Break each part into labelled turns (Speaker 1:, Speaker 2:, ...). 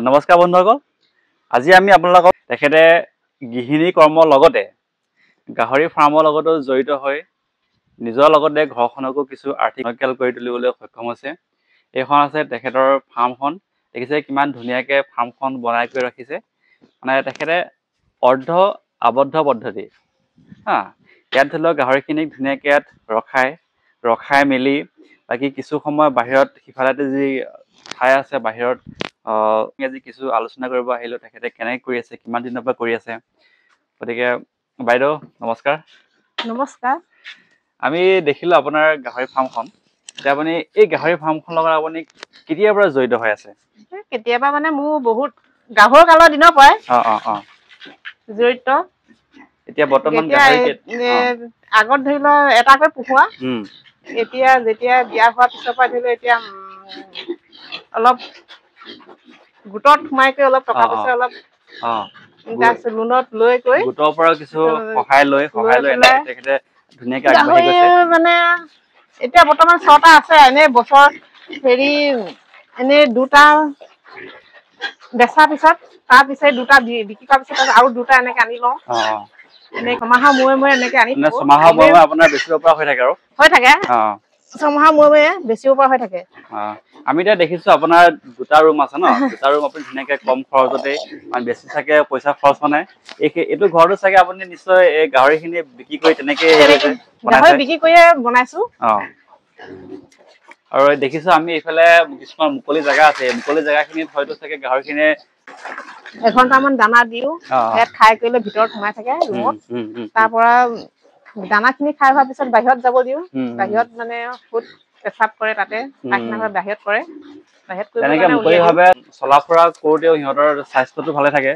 Speaker 1: নমস্কাৰ বন্ধুসকল, আজি আমি আপোনালোকক তেখেতে গৃহিণী কৰ্মৰ লগতে গাহৰি ফাৰ্মৰ লগতো জড়িত হৈ নিজৰ লগতে ঘৰখনকো কিছু আৰ্থিক সক্ষম কৰি তুলিবলৈ সক্ষম হৈছে। এইখন আছে তেখেতৰ ফাৰ্মখন। দেখিছে কিমান ধুনীয়াকৈ ফাৰ্মখন বনাই কৰি ৰাখিছে। মানে তেখেতে অৰ্ধ আবদ্ধ পদ্ধতি ইয়াত ধৰি লওক গাহৰিখিনিক ধুনীয়াকৈ ইয়াত ৰখাই মেলি বাকী কিছু সময় বাহিৰত সিফালে যি ঠাই আছে বাহিৰত আজি কিছু আলোচনা কৰিব আহিলো তেখেতে কেনেকৈ কৰি আছে, কিমান দিনৰ পৰা কৰি আছে। গতিকে বাইদেউ নমস্কাৰ।
Speaker 2: নমস্কাৰ।
Speaker 1: আমি দেখিলো আপোনাৰ গাহৰি ফাৰ্মখন। এতিয়া আপুনি এই গাহৰি ফাৰ্মখনৰ লগত আপুনি কেতিয়াৰ পৰা জড়িত হৈ আছে?
Speaker 2: কেতিয়াবা মানে মোৰ বহুত গাভৰু কালৰ দিনৰ পৰাই জড়িত।
Speaker 1: এতিয়া বৰ্তমান গাহৰি
Speaker 2: আগত ধৰি লও এটাকৈ পোহোৱা, এতিয়া যেতিয়া বিয়া হোৱাৰ পিছৰ পৰা ধৰি লও এতিয়া অলপ গোটত সোমাই অলপ টকা পইচা অলপ লোনত লৈ গৈ
Speaker 1: গোটৰ পৰা কিছু সহায় লৈ তেখেতে ধুনীয়াকৈ আগবাঢ়ি গৈছে।
Speaker 2: মানে এতিয়া বৰ্তমান 6টা আছে। এনে বছৰ এনে 2টা বেচাৰ পিছত তাৰ পিছত 2টা বিক্ৰী কৰাৰ পিছত আৰু 2টা এনেকে আনি লওঁ। এনে ছমাহৰ মূৰে এনেকে আনি থাকো।
Speaker 1: ছমাহৰ মূৰে আপোনাৰ বেচিব পৰা হৈ থাকে আৰু
Speaker 2: হৈ থাকে। ছমাহৰ মূৰে বেচিব পৰা হৈ থাকে।
Speaker 1: আমি এতিয়া দেখিছো আপোনাৰ 2টা ৰুম আছে ন। 2টা ৰুম আপুনি ধুনীয়াকৈ কম খৰচতে বেছি থাকে, পইচা খৰচ হোৱা নাই। এইটো ঘৰটো চাগে আপুনি নিশ্চয় এই গাহৰিখিনি বিক্ৰী কৰি তেনেকে
Speaker 2: গাহৰি বিক্ৰী কৰিয়ে বনাইছো।
Speaker 1: আৰু দেখিছো আমি এইফালে কিছুমান মুকলি জেগা আছে। মুকলি জেগাখিনিত হয়তো চাগে গাহৰিখিনিয়ে
Speaker 2: এঘণ্টামান দানা দিও, ইয়াত খাই কৰিলে ভিতৰত সোমাই থাকে ৰুমত। তাৰ পৰা দানাখিনি খাই হোৱাৰ পিছত বাহিৰত যাব দিওঁ। বাহিৰত মানে ফুট পেচাব কৰে, তাতে পায়খানা বাহিৰত কৰে।
Speaker 1: তেনেকে মুকলিভাৱে চলা ফুৰা কৰোঁতেও সিহঁতৰ স্বাস্থ্যটো ভালে থাকে।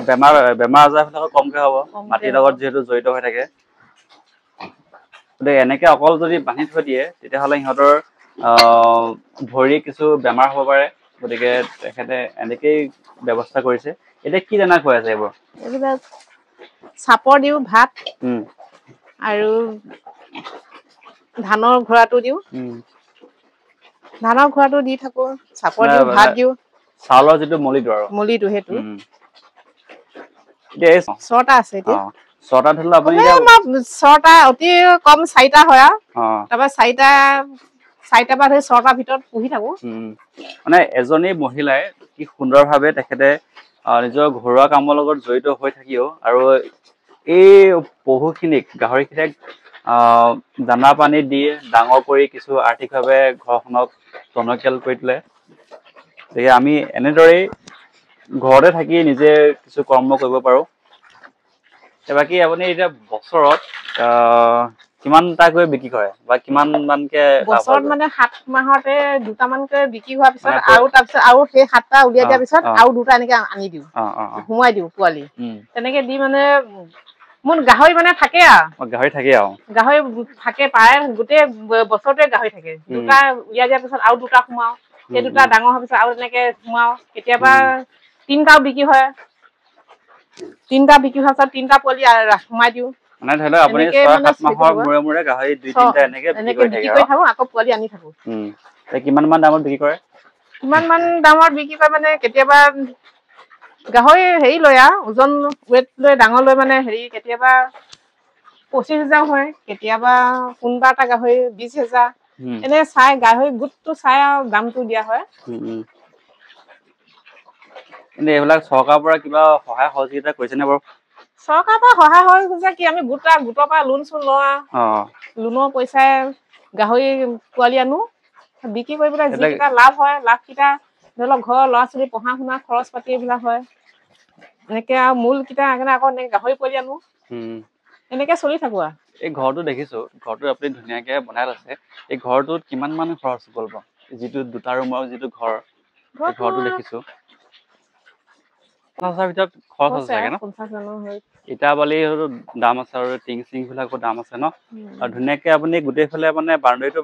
Speaker 1: বেমাৰ আজাৰবিলাকো কমকে হ'ব, মাটিৰ লগত যিহেতু জড়িত হৈ থাকে। গতিকে এনেকে অকল যদি বান্ধি থৈ দিয়ে তেতিয়াহ'লে সিহঁতৰ ভৰি কিছু বেমাৰ হ'ব পাৰে। গতিকে তেখেতে এনেকেই ব্যৱস্থা কৰিছে। এতিয়া কি দানা খুৱাই আছে এইবোৰ?
Speaker 2: এইবিলাক চাপৰ দিওঁ, ভাত আৰু ধানৰ ঘোঁৰাটো দিওঁ। ধানৰ ঘোঁৰাটো দি থাকো, চাপৰ দিওঁ, ভাত দিওঁ।
Speaker 1: চাউলৰ যিটো মলিটো আৰু
Speaker 2: মলিটো সেইটো 6টা আছে। এতিয়া
Speaker 1: 6টা ধৰিলে আপুনি
Speaker 2: 6টা অতি কম 4টা হয় আৰু তাৰপৰা 4টাৰ পৰা ধৰি 6টাৰ ভিতৰত পুহি থাকো।
Speaker 1: মানে এজনী মহিলাই কি সুন্দৰভাৱে তেখেতে নিজৰ ঘৰুৱা কামৰ লগত জড়িত হৈ থাকিও আৰু এই পশুখিনিক গাহৰিখিনিক দানা পানী দি ডাঙৰ কৰি কিছু আৰ্থিকভাৱে ঘৰখনক টনকিয়াল কৰি তোলে। গতিকে আমি এনেদৰেই ঘৰতে থাকি নিজে কিছু কৰ্ম কৰিব পাৰো। বাকী আপুনি এতিয়া বছৰত কিমানটাকৈ বিক্ৰী কৰে বা কিমান মানকে?
Speaker 2: বছৰত মানে 7 মাহতে 2টামানকৈ বিক্ৰী হোৱাৰ পিছত আৰু তাৰপিছত আৰু সেই 7টা উলিয়াই দিয়াৰ পিছত আৰু 2টা এনেকে আনি দিওঁ, সোমোৱাই দিওঁ পোৱালি। তেনেকে দি মানে মোৰ গাহৰি মানে থাকে আৰু গাহৰি থাকে প্ৰায় গোটেই বছৰটোৱে গাহৰি থাকে। 2টা উলিয়াই দিয়াৰ পিছত আৰু 2টা সোমাও, সেই 2টা ডাঙৰ হোৱাৰ পিছত আৰু এনেকে সোমাও। কেতিয়াবা 3টাও বিক্ৰী হয়। 3টা বিক্ৰী হোৱাৰ পিছত 3টা পোৱালি সোমাই দিওঁ।
Speaker 1: মানে ধৰি লওক আপুনি 6-7 মাহৰ মূৰে গাহৰি 2-3টা এনেকে
Speaker 2: বিক্ৰী কৰি থাকো, আকৌ পোৱালি আনি থাকো।
Speaker 1: কিমান মান দামত বিক্ৰী কৰে?
Speaker 2: কিমান মান দামত বিক্ৰী কৰে মানে কেতিয়াবা গাহৰি লৈ ওজন ৱেট লৈ ডাঙৰ লৈ মানে কেতিয়াবা 25,000 হয়, কেতিয়াবা কোনোবা এটা গাহৰি 20,000। এনে চাই গাহৰি গোটটো চাই আৰু দামটো দিয়া হয়।
Speaker 1: কিন্তু এইবিলাক চৰকাৰৰ পৰা কিবা সহায় সহযোগিতা কৰিছেনে বাৰু?
Speaker 2: চৰকাৰৰ পৰা সহায় সহযোগিতা কি, আমি গোটৰ পৰা লোন চোন লওঁ। লোনৰ পইচাই গাহৰি পোৱালি আনো, বিক্ৰী কৰি পেলাই যিকেইটা লাভ হয়, লাভকেইটা ধৰি লওক ঘৰৰ ল'ৰা-ছোৱালী পঢ়া শুনা খৰচ পাতি এইবিলাক হয়। এনেকে আৰু মূল কেইটা আকৌ এনেকে গাহৰি পোৱালি আনো, এনেকে চলি থাকো আৰু।
Speaker 1: এই ঘৰটো দেখিছো, ঘৰটো আপুনি ধুনীয়াকে বনাই লৈছে। এই ঘৰটোত কিমান মান খৰচ গ'ল বাৰু? যিটো 2টা ৰুমৰ যিটো ঘৰটো দেখিছো, 50,000ৰ ভিতৰত খৰচ আছে চাগে ন? ইটা বালি দাম আছে আৰু টিং চিং বিলাকৰ দাম আছে ন? আৰু ধুনীয়াকে আপুনি গোটেইফালে মানে বাউণ্ডেৰীটো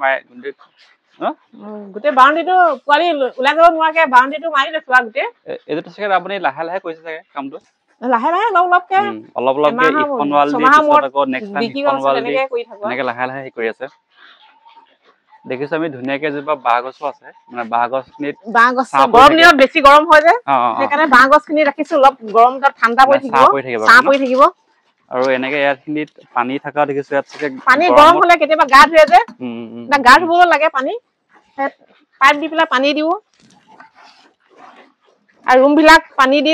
Speaker 2: গোটেই বাউণ্ডেৰীটো পোৱালি ওলাই যাব নোৱাৰাকে বাউণ্ডেৰীটো মাৰি লৈছো আৰু গোটেই।
Speaker 1: এইটো চাগে আপুনি লাহে লাহে কৰিছে চাগে কামটো?
Speaker 2: লাহে অলপকে
Speaker 1: ইখন ৱাল দি পিছত আকৌ নেক্সট টাইম সিখন ৱাল দি এনেকে লাহে লাহে কৰি আছে। দেখিছো আমি ধুনীয়াকে যেবা বাঁহ গছো আছে মানে বাঁহ গছখিনিত
Speaker 2: বাঁহ গছ গৰম দিনত বেছি গৰম হয় যে সেইকাৰণে বাঁহ গছখিনি ৰাখিছো অলপ গৰম দিনত ঠাণ্ডা পৰি থাকিব ছাঁ পৰি থাকিব
Speaker 1: আৰু এনেকে ইয়াতখিনিত পানী থকা দেখিছো ইয়াত চাগে
Speaker 2: পানী গৰম হলে কেতিয়াবা গা ধুৱে যে গা ধুব লাগে পানী পাইপ দি পেলাই পানী দিও আৰু ৰুম বিলাক পানী দি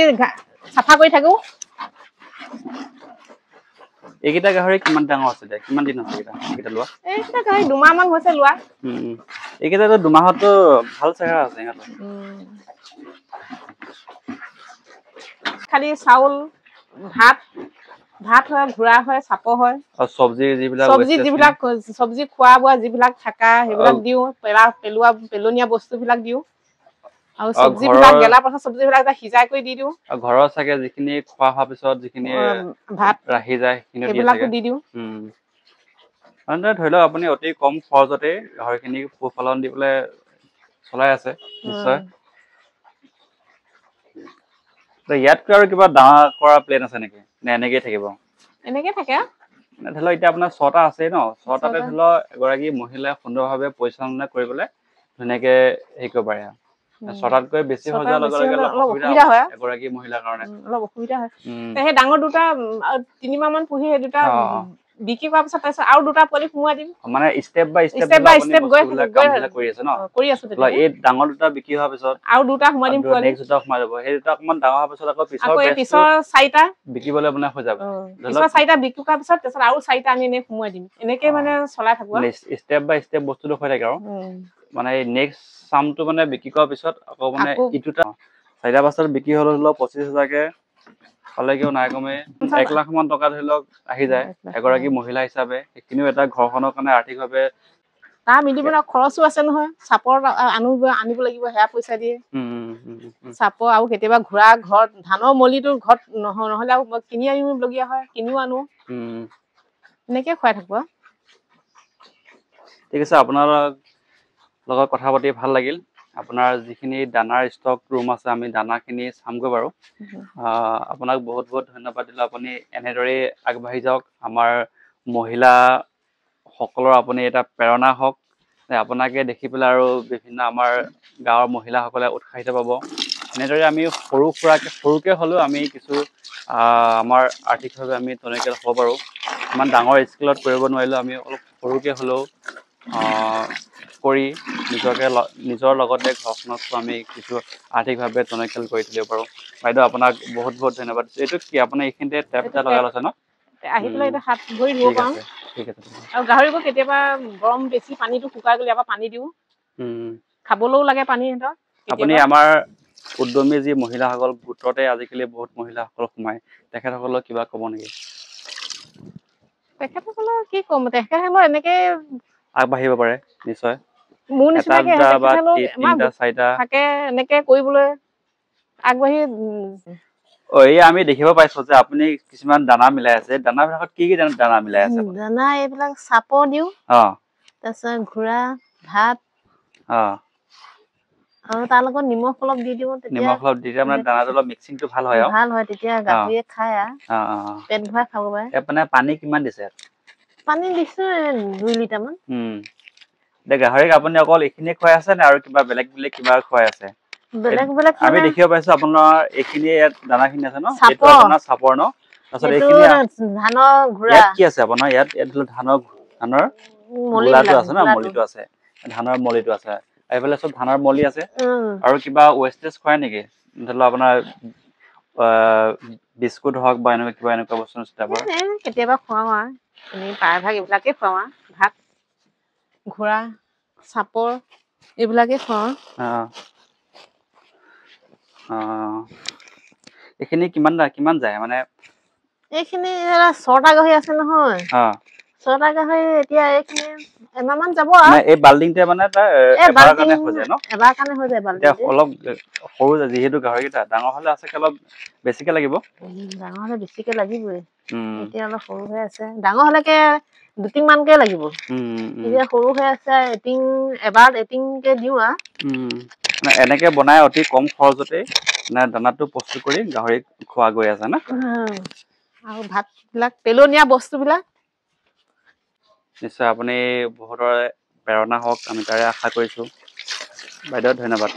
Speaker 2: চাফা কৰি থাকো
Speaker 1: এইকেইটা গাহৰি কিমান ডাঙৰ আছে দে কিমান দিন আছে এইকেইটা লোৱা
Speaker 2: এইকেইটা গাহৰি 2 মাহ মান হৈছে লোৱা
Speaker 1: এইকেইটাতো 2 মাহতো ভাল চেহেৰা আছে ইহঁতৰ
Speaker 2: খালি চাউল ভাত হয় ঘোৰা হয় চাপৰ হয়
Speaker 1: আৰু চব্জি
Speaker 2: খোৱা বোৱা যিবিলাক থাকা সেইবিলাক দিও পেলনীয়া বস্তুবিলাক দিও আৰু চব্জিবিলাক গেলা পচা চব্জিবিলাক সিজাই কৰি দি দিও
Speaker 1: আৰু ঘৰৰ চাগে যিখিনি খোৱা হোৱাৰ পিছত যিখিনি
Speaker 2: ভাত
Speaker 1: ৰাখি যায়
Speaker 2: সেইবিলাকো দি দিও
Speaker 1: ধৰি লওক আপুনি অতি কম খৰচতে গাহৰিখিনি পোহপালন দি পেলাই চলাই আছে নিশ্চয় ইয়াতকৈ আৰু কিবা ডাঙৰ কৰা প্লেন আছে নেকি নে এনেকেই থাকিব
Speaker 2: এনেকে থাকে
Speaker 1: ধৰি লওক এতিয়া আপোনাৰ 6টা আছে ন 6টাতে ধৰি লওক এগৰাকী মহিলাই সুন্দৰভাৱে পৰিচালনা কৰিবলৈ ধুনীয়াকে হেৰি কৰিব পাৰে 6টাতকৈ বেছি হৈ যোৱাৰ লগে লগে অলপ অসুবিধা হয় এগৰাকী মহিলাৰ কাৰণে
Speaker 2: অলপ অসুবিধা হয় সেই ডাঙৰ দুটা 3 মাহ মান পুহি সেই দুটা বিক্ৰী কৰাৰ পিছত তাৰপিছত আৰু দুটা পোৱালি সোমোৱাই দিম
Speaker 1: মানে ষ্টেপ বাই ষ্টেপ কৰি আছে ন
Speaker 2: কৰি আছো
Speaker 1: এই ডাঙৰ দুটা বিক্ৰী হোৱাৰ পিছত
Speaker 2: আৰু দুটা সোমাই দিম পোৱালি
Speaker 1: নেক্সট দুটা সোমাই যাব সেই দুটা অকমান ডাঙৰ হোৱাৰ পিছত আকৌ
Speaker 2: পিছৰ 4টা
Speaker 1: বিকিবলৈ মানে হৈ যাব
Speaker 2: পিছৰ 4টা বিক্ৰী কৰাৰ পিছত তাৰপিছত আৰু 4টা আনি সোমোৱাই দিম এনেকে মানে চলাই থাকো
Speaker 1: ষ্টেপ বাই ষ্টেপ বস্তুটো হৈ থাকে আৰু মানে নেক্সট চামটো মানে বিক্ৰী কৰাৰ পিছত আকৌ মানে ইটোটা 4টা পাছত বিক্ৰী হলো 25,000কে পালে কিয় নাই কমে 1 লাখ মান টকা ধৰি লওক আহি যায় এগৰাকী মহিলা হিচাপে সেইখিনিও এটা ঘৰখনৰ কাৰণে আৰ্থিকভাৱে
Speaker 2: তাৰ মিলিবলৈ খৰচো আছে নহয় চাপৰ আনিব লাগিব সেয়া পইচা দিয়ে চাপৰ আৰু কেতিয়াবা ঘোৰা ঘৰত ধানৰ মলিটো ঘৰত নহলে আৰু কিনি আনিবলগীয়া হয় কিনিও আনো এনেকে খুৱাই থাকো
Speaker 1: ঠিক আছে আপোনাৰ লগত কথা পাতি ভাল লাগিল আপোনাৰ যিখিনি দানাৰ ষ্টক ৰুম আছে আমি দানাখিনি চামগৈ বাৰু আপোনাক বহুত বহুত ধন্যবাদ দিলোঁ আপুনি এনেদৰে আগবাঢ়ি যাওক আমাৰ মহিলা সকলৰ আপুনি এটা প্ৰেৰণা হওক আপোনাকে দেখি পেলাই আৰু বিভিন্ন আমাৰ গাঁৱৰ মহিলাসকলে উৎসাহিত পাব এনেদৰে আমি সৰুকে হ'লেও আমি কিছু আমাৰ আৰ্থিকভাৱে আমি টনকিয়াল হ'ব পাৰোঁ ইমান ডাঙৰ স্কেলত কৰিব নোৱাৰিলেও আমি অলপ সৰুকে হ'লেও কৰি নিজৰ লগতে ঘৰখনকো আমি কিছু আৰ্থিকভাৱে টনকিয়াল কৰি তুলিব পাৰোঁ বাইদেউ আপোনাক বহুত বহুত ধন্যবাদ এইটো কি আপুনি এইখিনিতে টেপ এটা লগাই লৈছে ন
Speaker 2: আহি পেলাই এটা হাত ভৰি ধুব পাৰোঁ আৰু গাহৰিকো কেতিয়াবা গৰম বেছি পানীটো শুকাই গ'লে এবাৰ পানী দিওঁ খাবলৈও লাগে পানী সিহঁতক
Speaker 1: আপুনি আমাৰ উদ্যমী যি মহিলাসকল গোটতে আজিকালি বহুত মহিলাসকল সোমায় তেখেতসকলক কিবা ক'ব নেকি
Speaker 2: তেখেতসকলক কি ক'ম তেখেতসকলৰ এনেকে
Speaker 1: আগবাঢ়িব পাৰে নিশ্চয়
Speaker 2: মোৰ নিচিনাকে থাকে এনেকে কৰিবলৈ আগবাঢ়ি
Speaker 1: এই আমি দেখিব পাইছো যে আপুনি কিছুমান দানা মিলাই আছে দানাবিলাকত কি দানা মিলাই আছে
Speaker 2: দানা এইবিলাক চাপৰ দিওঁ তাৰপিছত ঘোৰা ভাত আৰু তাৰ লগত নিমখ অলপ দি দিওঁ
Speaker 1: নিমখ অলপ দি দিলে মানে দানাটো অলপ মিক্সিংটো ভাল হয়
Speaker 2: তেতিয়া গাহৰিয়ে খায় পেট ভৰাই খাব পাৰে
Speaker 1: মানে পানী কিমান দিছে
Speaker 2: পানী দিছো 2 লিটাৰ মান
Speaker 1: গাহৰিক আপুনি অকল এইখিনি খুৱাই আছে নে আৰু কিবা বেলেগ কিবা খুৱাই আছে আমি দেখিব পাইছো আপোনাৰ এইখিনি ইয়াত দানাখিনি আছে ন এইটো আপোনাৰ চাপৰ ন তাৰপিছত এইখিনি
Speaker 2: ধানৰ ঘোৰা
Speaker 1: ইয়াত কি আছে আপোনাৰ ইয়াত ধানৰ মলিটো আছে ন মলিটো আছে ধানৰ মলিটো আছে এইফালে সব ধানৰ মলি আছে আৰু কিবা ৱেষ্টেজ খুৱাই নেকি ধৰি লওক আপোনাৰ বিস্কুট হওক বা এনেকুৱা বস্তু
Speaker 2: কেতিয়াবা খুৱাও প্ৰায়ভাগ এইবিলাকে খুৱাও ভাত ঘোৰা চাপৰ এইবিলাকে খুৱাও
Speaker 1: এইখিনি কিমান যায় মানে
Speaker 2: এইখিনি 6টা গাহৰি আছে নহয় 6টা গাহৰি এতিয়া এইখিনি এমাহ মান যাব আৰু
Speaker 1: এই বাল্ডিংতে মানে এবাৰ কাৰণে হৈ যায় ন
Speaker 2: এবাৰ কাৰণে হৈ যায় বাল্ডিং
Speaker 1: অলপ সৰু যিহেতু গাহৰিটা ডাঙৰ হলে আছে অলপ বেছিকে লাগিব
Speaker 2: ডাঙৰ হলে বেছিকে লাগিবই এতিয়া অলপ সৰু হৈ আছে ডাঙৰ হলেকে 2-3 মানকে লাগিব এতিয়া সৰু হৈ আছে এটিংকে দিও
Speaker 1: এনেকে বনাই অতি কম খৰচতে দানাটো প্ৰস্তুত কৰি গাহৰিক খোৱা গৈ আছে না
Speaker 2: আৰু ভাতবিলাক পেলনীয়া বস্তুবিলাক
Speaker 1: নিশ্চয় আপুনি বহুতৰে প্ৰেৰণা হওক আমি তাৰে আশা কৰিছোঁ বাইদেউ ধন্যবাদ